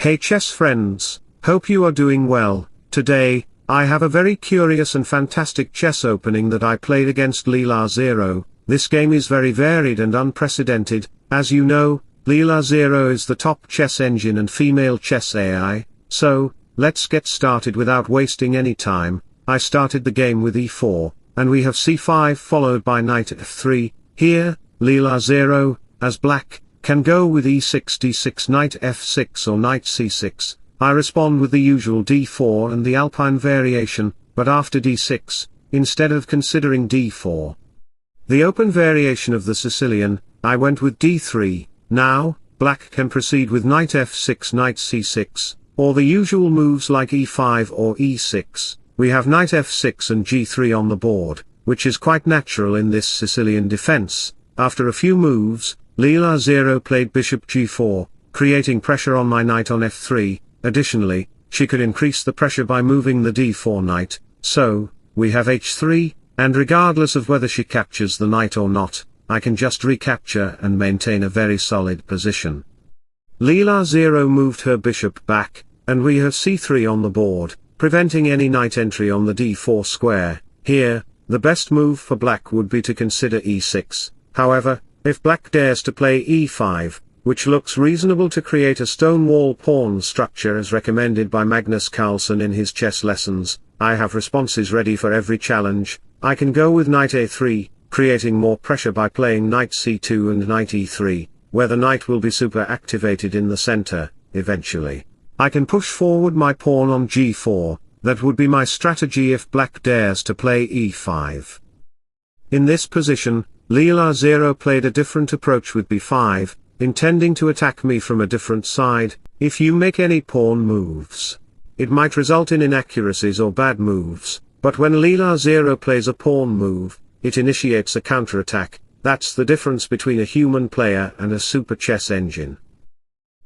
Hey chess friends, hope you are doing well. Today, I have a very curious and fantastic chess opening that I played against LeelaZero. This game is very varied and unprecedented. As you know, LeelaZero is the top chess engine and female chess AI, so, let's get started without wasting any time. I started the game with e4, and we have c5 followed by knight f3. Here, LeelaZero, as black, can go with e6 d6 knight f6 or knight c6. I respond with the usual d4 and the Alpine variation, but after d6, instead of considering d4. The open variation of the Sicilian, I went with d3. Now, black can proceed with knight f6 knight c6, or the usual moves like e5 or e6. We have knight f6 and g3 on the board, which is quite natural in this Sicilian defense. After a few moves, LeelaZero played bishop g4, creating pressure on my knight on f3. Additionally, she could increase the pressure by moving the d4 knight, so, we have h3, and regardless of whether she captures the knight or not, I can just recapture and maintain a very solid position. LeelaZero moved her bishop back, and we have c3 on the board, preventing any knight entry on the d4 square. Here, the best move for black would be to consider e6, however, if black dares to play e5, which looks reasonable to create a stone wall pawn structure as recommended by Magnus Carlsen in his chess lessons, I have responses ready for every challenge. I can go with knight a3, creating more pressure by playing knight c2 and knight e3, where the knight will be super activated in the center, eventually. I can push forward my pawn on g4, that would be my strategy if black dares to play e5. In this position, LeelaZero played a different approach with b5, intending to attack me from a different side. If you make any pawn moves, it might result in inaccuracies or bad moves, but when LeelaZero plays a pawn move, it initiates a counterattack. That's the difference between a human player and a super chess engine.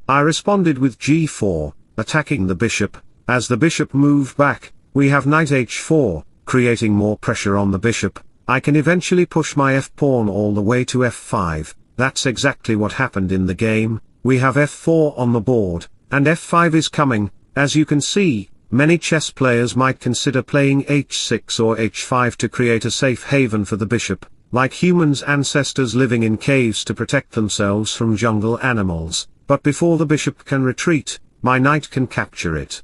I responded with g4, attacking the bishop. As the bishop moved back, we have knight h4, creating more pressure on the bishop. I can eventually push my f-pawn all the way to f5, that's exactly what happened in the game. We have f4 on the board, and f5 is coming. As you can see, many chess players might consider playing h6 or h5 to create a safe haven for the bishop, like humans' ancestors living in caves to protect themselves from jungle animals. But before the bishop can retreat, my knight can capture it.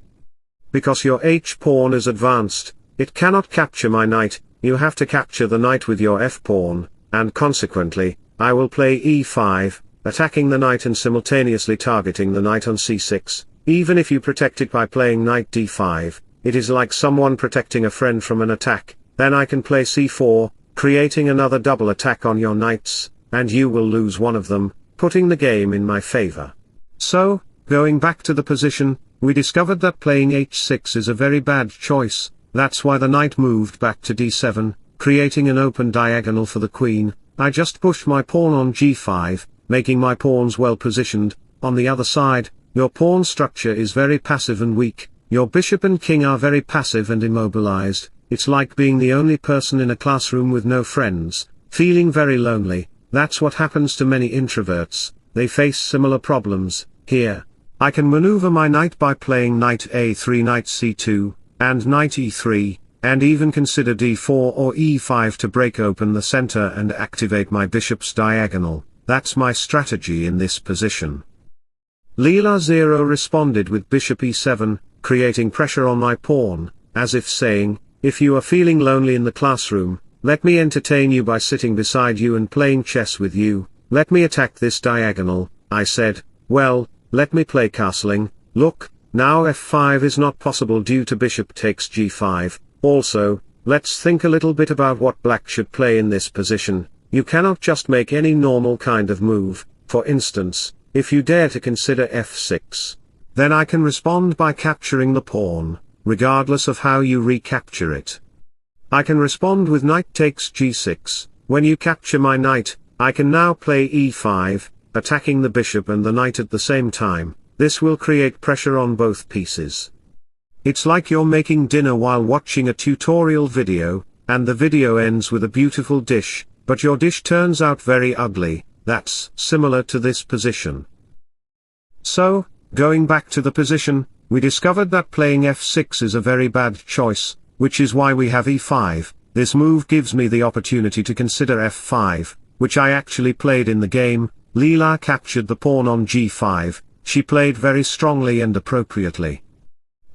Because your h-pawn is advanced, it cannot capture my knight. You have to capture the knight with your f-pawn, and consequently, I will play e5, attacking the knight and simultaneously targeting the knight on c6. Even if you protect it by playing knight d5, it is like someone protecting a friend from an attack. Then I can play c4, creating another double attack on your knights, and you will lose one of them, putting the game in my favor. So, going back to the position, we discovered that playing h6 is a very bad choice. That's why the knight moved back to d7, creating an open diagonal for the queen. I just pushed my pawn on g5, making my pawns well positioned. On the other side, your pawn structure is very passive and weak. Your bishop and king are very passive and immobilized. It's like being the only person in a classroom with no friends, feeling very lonely. That's what happens to many introverts. They face similar problems. Here, I can maneuver my knight by playing knight a3 knight c2, and knight e3, and even consider d4 or e5 to break open the center and activate my bishop's diagonal. That's my strategy in this position. LeelaZero responded with bishop e7, creating pressure on my pawn, as if saying, if you are feeling lonely in the classroom, let me entertain you by sitting beside you and playing chess with you. Let me attack this diagonal. I said, well, let me play castling. Look, now f5 is not possible due to bishop takes g5. Also, let's think a little bit about what black should play in this position. You cannot just make any normal kind of move. For instance, if you dare to consider f6, then I can respond by capturing the pawn, regardless of how you recapture it. I can respond with knight takes g6. When you capture my knight, I can now play e5, attacking the bishop and the knight at the same time. This will create pressure on both pieces. It's like you're making dinner while watching a tutorial video, and the video ends with a beautiful dish, but your dish turns out very ugly. That's similar to this position. So, going back to the position, we discovered that playing f6 is a very bad choice, which is why we have e5. This move gives me the opportunity to consider f5, which I actually played in the game. Leela captured the pawn on g5, she played very strongly and appropriately.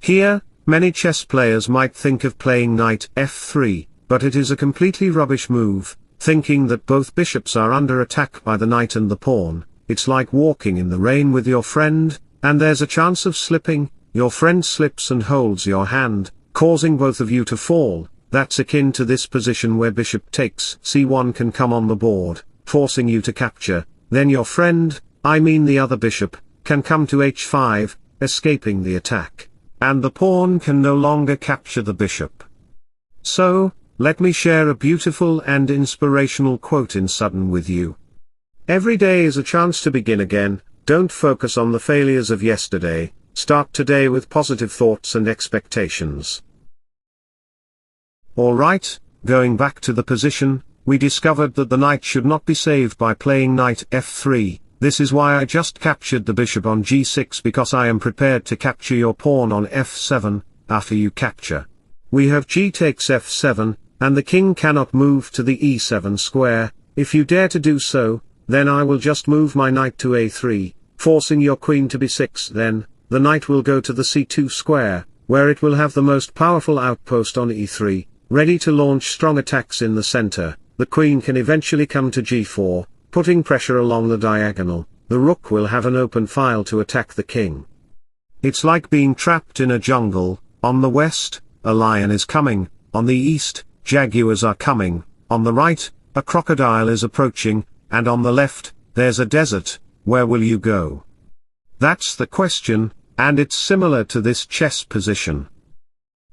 Here, many chess players might think of playing knight f3, but it is a completely rubbish move, thinking that both bishops are under attack by the knight and the pawn. It's like walking in the rain with your friend, and there's a chance of slipping. Your friend slips and holds your hand, causing both of you to fall. That's akin to this position where bishop takes c1 can come on the board, forcing you to capture, then your friend, I mean the other bishop, can come to h5, escaping the attack. And the pawn can no longer capture the bishop. So, let me share a beautiful and inspirational quote in sudden with you. Every day is a chance to begin again. Don't focus on the failures of yesterday, start today with positive thoughts and expectations. Alright, going back to the position, we discovered that the knight should not be saved by playing knight f3, this is why I just captured the bishop on g6 because I am prepared to capture your pawn on f7, after you capture. We have g takes f7, and the king cannot move to the e7 square. If you dare to do so, then I will just move my knight to a3, forcing your queen to b6. Then, the knight will go to the c2 square, where it will have the most powerful outpost on e3, ready to launch strong attacks in the center. The queen can eventually come to g4, putting pressure along the diagonal. The rook will have an open file to attack the king. It's like being trapped in a jungle. On the west, a lion is coming, on the east, jaguars are coming, on the right, a crocodile is approaching, and on the left, there's a desert. Where will you go? That's the question, and it's similar to this chess position.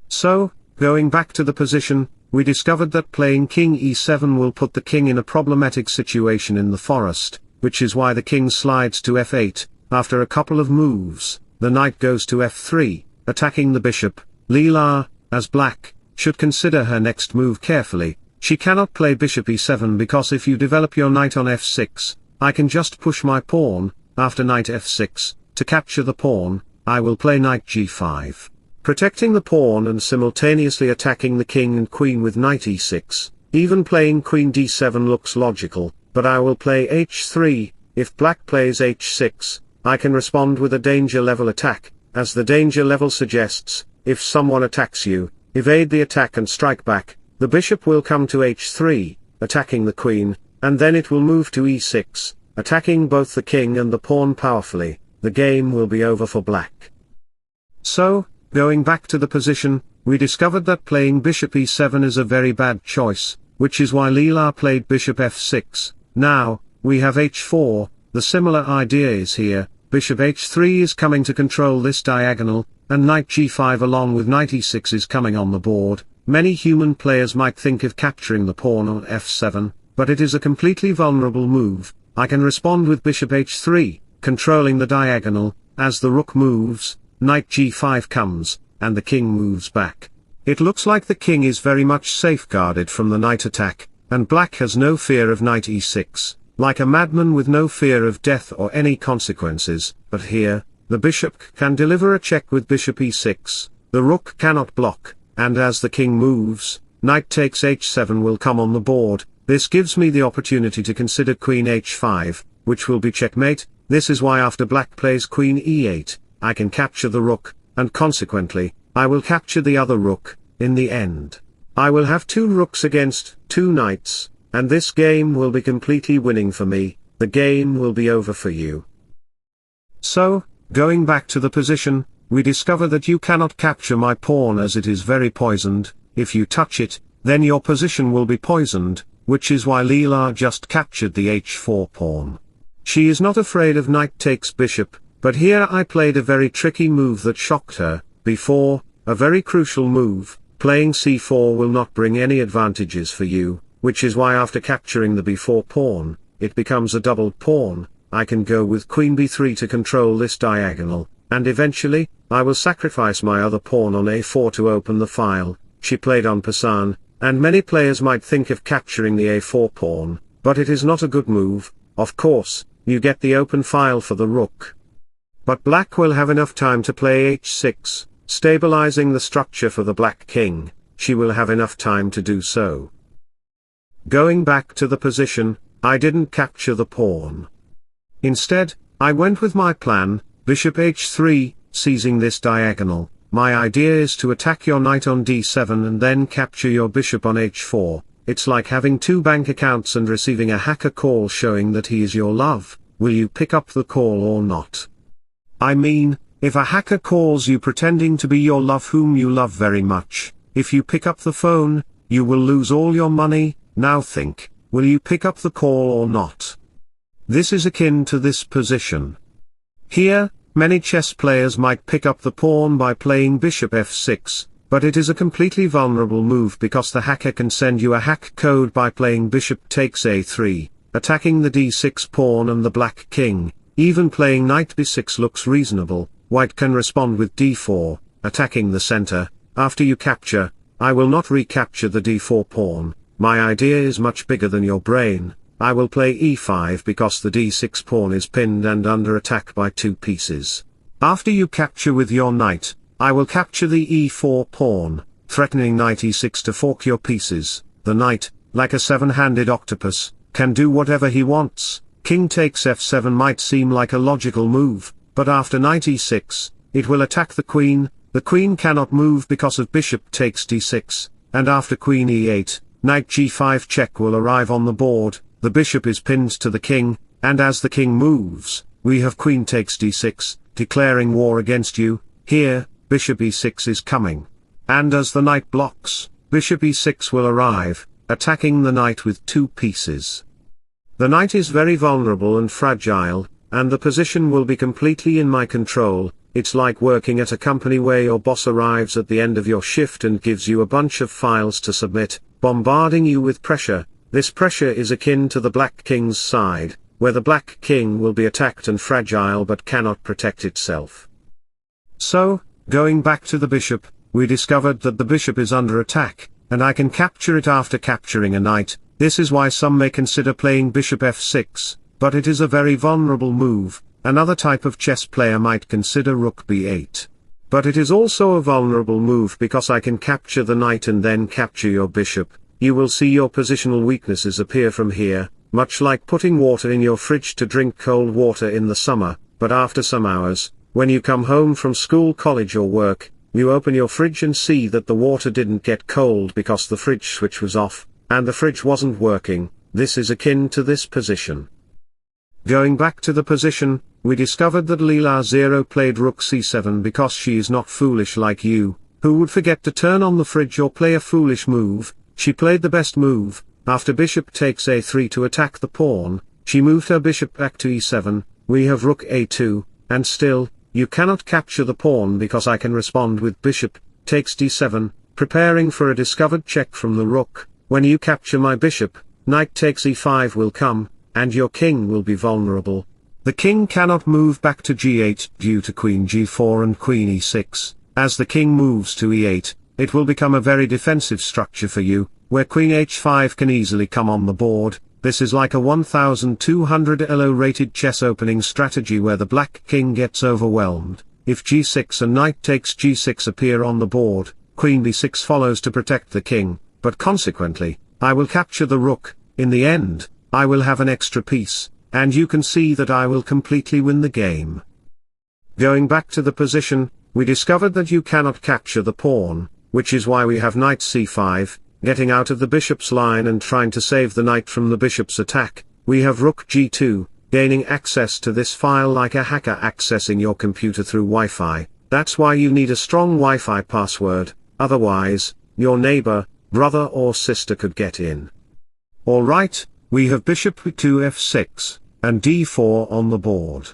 So, going back to the position, we discovered that playing king e7 will put the king in a problematic situation in the forest, which is why the king slides to f8. After a couple of moves, the knight goes to f3, attacking the bishop. Leela, as black, should consider her next move carefully. She cannot play bishop e7 because if you develop your knight on f6, I can just push my pawn. After knight f6, to capture the pawn, I will play knight g5, protecting the pawn and simultaneously attacking the king and queen with knight e6. Even playing queen d7 looks logical, but I will play h3. If black plays h6, I can respond with a danger level attack. As the danger level suggests, if someone attacks you, evade the attack and strike back. The bishop will come to h3, attacking the queen, and then it will move to e6, attacking both the king and the pawn powerfully. The game will be over for black. So, going back to the position, we discovered that playing bishop e7 is a very bad choice, which is why Leela played bishop f6. Now, we have h4, the similar idea is here. Bishop h3 is coming to control this diagonal, and knight g5 along with knight e6 is coming on the board. Many human players might think of capturing the pawn on f7, but it is a completely vulnerable move. I can respond with bishop h3, controlling the diagonal. As the rook moves, knight g5 comes, and the king moves back. It looks like the king is very much safeguarded from the knight attack, and black has no fear of knight e6, like a madman with no fear of death or any consequences. But here, the bishop can deliver a check with bishop e6, the rook cannot block. And as the king moves, knight takes h7 will come on the board. This gives me the opportunity to consider queen h5, which will be checkmate. This is why after black plays queen e8, I can capture the rook, and consequently, I will capture the other rook. In the end, I will have two rooks against two knights, and this game will be completely winning for me. The game will be over for you. So, going back to the position, we discover that you cannot capture my pawn as it is very poisoned. If you touch it, then your position will be poisoned, which is why Leela just captured the h4 pawn. She is not afraid of knight takes bishop, but here I played a very tricky move that shocked her. b4, a very crucial move. Playing c4 will not bring any advantages for you, which is why after capturing the b4 pawn, it becomes a doubled pawn. I can go with queen b3 to control this diagonal. And eventually, I will sacrifice my other pawn on a4 to open the file. She played en passant, and many players might think of capturing the a4 pawn, but it is not a good move. Of course, you get the open file for the rook. But black will have enough time to play h6, stabilizing the structure for the black king. She will have enough time to do so. Going back to the position, I didn't capture the pawn. Instead, I went with my plan, bishop h3, seizing this diagonal. My idea is to attack your knight on d7 and then capture your bishop on h4. It's like having two bank accounts and receiving a hacker call showing that he is your love. Will you pick up the call or not? I mean, if a hacker calls you pretending to be your love whom you love very much, if you pick up the phone, you will lose all your money. Now think, will you pick up the call or not? This is akin to this position. Here, many chess players might pick up the pawn by playing bishop f6, but it is a completely vulnerable move because the hacker can send you a hack code by playing bishop takes a3, attacking the d6 pawn and the black king. Even playing knight b6 looks reasonable. White can respond with d4, attacking the center. After you capture, I will not recapture the d4 pawn. My idea is much bigger than your brain. I will play e5 because the d6 pawn is pinned and under attack by two pieces. After you capture with your knight, I will capture the e4 pawn, threatening knight e6 to fork your pieces. The knight, like a seven-handed octopus, can do whatever he wants. King takes f7 might seem like a logical move, but after knight e6, it will attack the queen. The queen cannot move because of bishop takes d6, and after queen e8, knight g5 check will arrive on the board. The bishop is pinned to the king, and as the king moves, we have queen takes d6, declaring war against you. Here, bishop e6 is coming. And as the knight blocks, bishop e6 will arrive, attacking the knight with two pieces. The knight is very vulnerable and fragile, and the position will be completely in my control. It's like working at a company where your boss arrives at the end of your shift and gives you a bunch of files to submit, bombarding you with pressure. This pressure is akin to the black king's side, where the black king will be attacked and fragile but cannot protect itself. So, going back to the bishop, we discovered that the bishop is under attack, and I can capture it after capturing a knight. This is why some may consider playing bishop f6, but it is a very vulnerable move. Another type of chess player might consider rook b8. But it is also a vulnerable move because I can capture the knight and then capture your bishop. You will see your positional weaknesses appear from here, much like putting water in your fridge to drink cold water in the summer, but after some hours, when you come home from school, college or work, you open your fridge and see that the water didn't get cold because the fridge switch was off, and the fridge wasn't working. This is akin to this position. Going back to the position, we discovered that LeelaZero played rook c7 because she is not foolish like you, who would forget to turn on the fridge or play a foolish move. She played the best move. After bishop takes a3 to attack the pawn, she moved her bishop back to e7, we have rook a2, and still, you cannot capture the pawn because I can respond with bishop takes d7, preparing for a discovered check from the rook. When you capture my bishop, knight takes e5 will come, and your king will be vulnerable. The king cannot move back to g8 due to queen g4 and queen e6. As the king moves to e8, it will become a very defensive structure for you, where queen h5 can easily come on the board. This is like a 1200 elo rated chess opening strategy where the black king gets overwhelmed. If g6 and knight takes g6 appear on the board, queen b6 follows to protect the king, but consequently, I will capture the rook. In the end, I will have an extra piece, and you can see that I will completely win the game. Going back to the position, we discovered that you cannot capture the pawn, which is why we have knight c5, getting out of the bishop's line and trying to save the knight from the bishop's attack. We have rook g2, gaining access to this file like a hacker accessing your computer through Wi-Fi. That's why you need a strong Wi-Fi password, otherwise, your neighbor, brother or sister could get in. Alright, we have bishop to f6, and d4 on the board.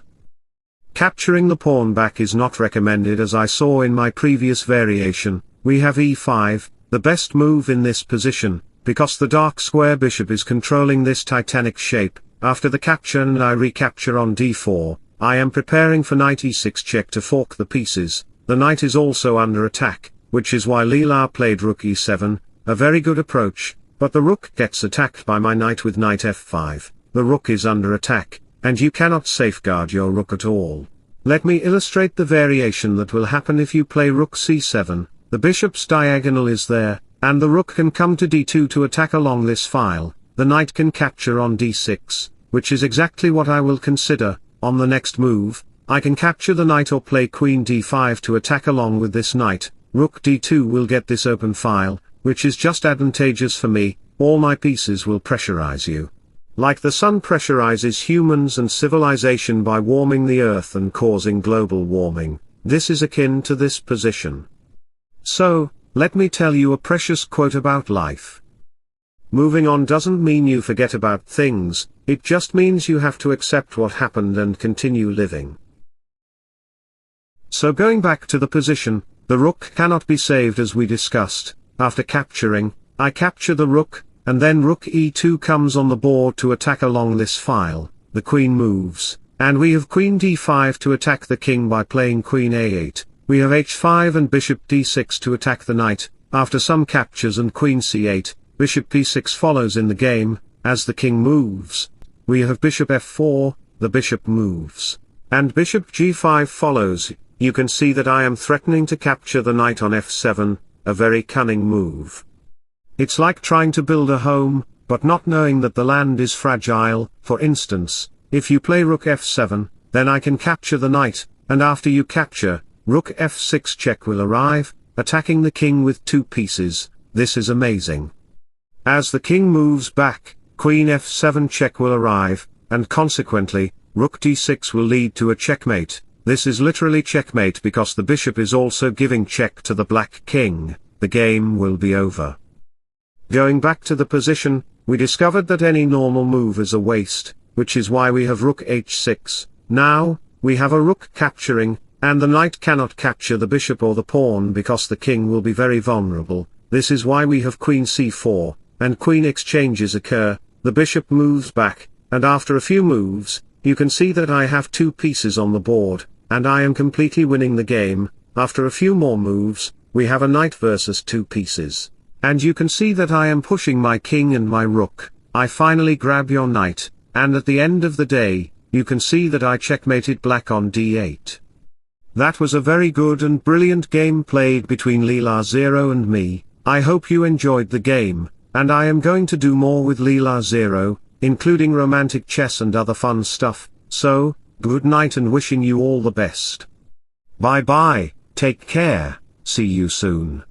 Capturing the pawn back is not recommended as I saw in my previous variation. We have e5, the best move in this position, because the dark square bishop is controlling this titanic shape. After the capture and I recapture on d4, I am preparing for knight e6 check to fork the pieces. The knight is also under attack, which is why Leela played rook e7, a very good approach, but the rook gets attacked by my knight with knight f5. The rook is under attack, and you cannot safeguard your rook at all. Let me illustrate the variation that will happen if you play rook c7, the bishop's diagonal is there, and the rook can come to d2 to attack along this file, the knight can capture on d6, which is exactly what I will consider. On the next move, I can capture the knight or play queen d5 to attack along with this knight. Rook d2 will get this open file, which is just advantageous for me. All my pieces will pressurize you. Like the sun pressurizes humans and civilization by warming the earth and causing global warming, this is akin to this position. So, let me tell you a precious quote about life. Moving on doesn't mean you forget about things, it just means you have to accept what happened and continue living. So going back to the position, the rook cannot be saved as we discussed. After capturing, I capture the rook, and then rook e2 comes on the board to attack along this file, the queen moves, and we have queen d5 to attack the king by playing queen a8, we have h5 and bishop d6 to attack the knight. After some captures and queen c8, bishop p6 follows in the game. As the king moves, we have bishop f4, the bishop moves, and bishop g5 follows. You can see that I am threatening to capture the knight on f7, a very cunning move. It's like trying to build a home, but not knowing that the land is fragile. For instance, if you play rook f7, then I can capture the knight, and after you capture, rook f6 check will arrive, attacking the king with 2 pieces. This is amazing. As the king moves back, queen f7 check will arrive, and consequently, rook d6 will lead to a checkmate. This is literally checkmate because the bishop is also giving check to the black king. The game will be over. Going back to the position, we discovered that any normal move is a waste, which is why we have rook h6. Now, we have a rook capturing, and the knight cannot capture the bishop or the pawn because the king will be very vulnerable. This is why we have queen c4, and queen exchanges occur, the bishop moves back, and after a few moves, you can see that I have 2 pieces on the board, and I am completely winning the game. After a few more moves, we have a knight versus 2 pieces. And you can see that I am pushing my king and my rook. I finally grab your knight, and at the end of the day, you can see that I checkmated black on d8. That was a very good and brilliant game played between LeelaZero and me. I hope you enjoyed the game, and I am going to do more with LeelaZero, including romantic chess and other fun stuff. So, good night and wishing you all the best. Bye bye, take care, see you soon.